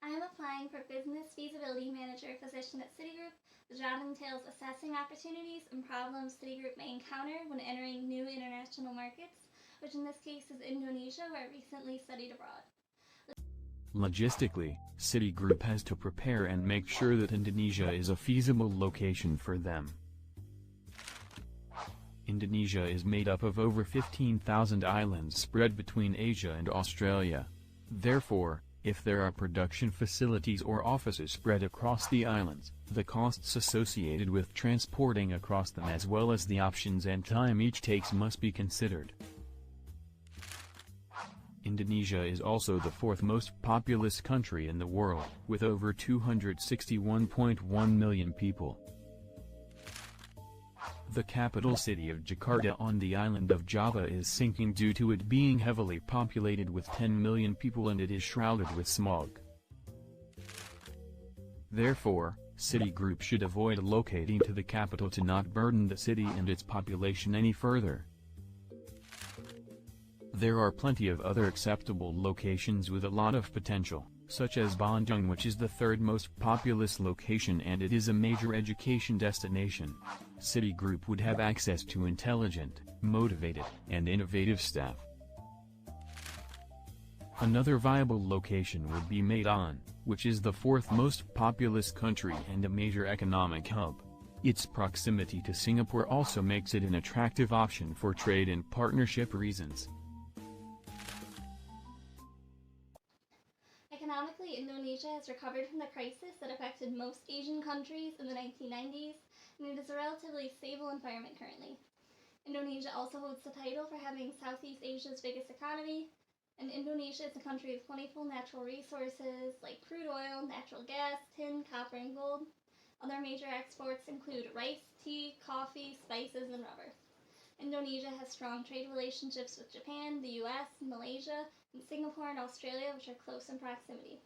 I am applying for Business Feasibility Manager position at Citigroup. The job entails assessing opportunities and problems Citigroup may encounter when entering new international markets, which in this case is Indonesia, where I recently studied abroad. Logistically, Citigroup has to prepare and make sure that Indonesia is a feasible location for them. Indonesia is made up of over 15,000 islands spread between Asia and Australia. Therefore, if there are production facilities or offices spread across the islands, the costs associated with transporting across them as well as the options and time each takes must be considered. Indonesia is also the fourth most populous country in the world, with over 261.1 million people. The capital city of Jakarta on the island of Java is sinking due to it being heavily populated with 10 million people and it is shrouded with smog. Therefore, Citigroup should avoid locating to the capital to not burden the city and its population any further. There are plenty of other acceptable locations with a lot of potential, such as Bandung, which is the third most populous location and it is a major education destination. Citigroup would have access to intelligent, motivated, and innovative staff. Another viable location would be Medan, which is the fourth most populous country and a major economic hub. Its proximity to Singapore also makes it an attractive option for trade and partnership reasons. Economically, Indonesia has recovered from the crisis that affected most Asian countries in the 1990s, and it is a relatively stable environment currently. Indonesia also holds the title for having Southeast Asia's biggest economy, and Indonesia is a country with plentiful natural resources like crude oil, natural gas, tin, copper, and gold. Other major exports include rice, tea, coffee, spices, and rubber. Indonesia has strong trade relationships with Japan, the US, Malaysia, and Singapore and Australia, which are close in proximity.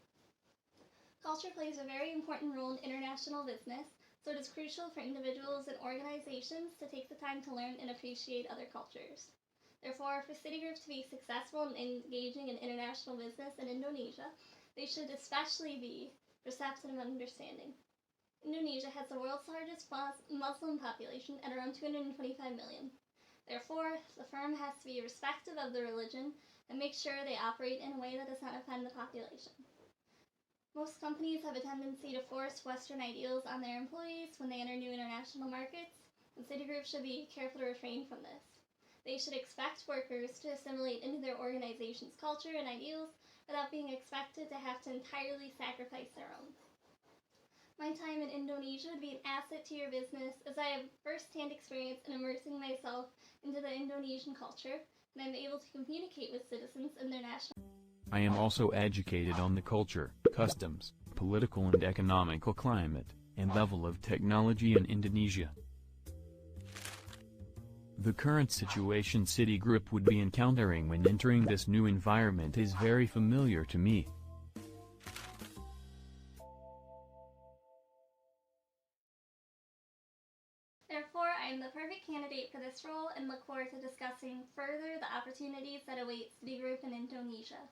Culture plays a very important role in international business, so it is crucial for individuals and organizations to take the time to learn and appreciate other cultures. Therefore, for Citigroup to be successful in engaging in international business in Indonesia, they should especially be receptive and understanding. Indonesia has the world's largest Muslim population at around 225 million. Therefore, the firm has to be respectful of the religion and make sure they operate in a way that does not offend the population. Most companies have a tendency to force Western ideals on their employees when they enter new international markets, and Citigroup should be careful to refrain from this. They should expect workers to assimilate into their organization's culture and ideals without being expected to have to entirely sacrifice their own. My time in Indonesia would be an asset to your business as I have first-hand experience in immersing myself into the Indonesian culture, and I'm able to communicate with citizens in their national. I am also educated on the culture, customs, political and economical climate, and level of technology in Indonesia. The current situation Citigroup would be encountering when entering this new environment is very familiar to me. Therefore, I am the perfect candidate for this role and look forward to discussing further the opportunities that await Citigroup in Indonesia.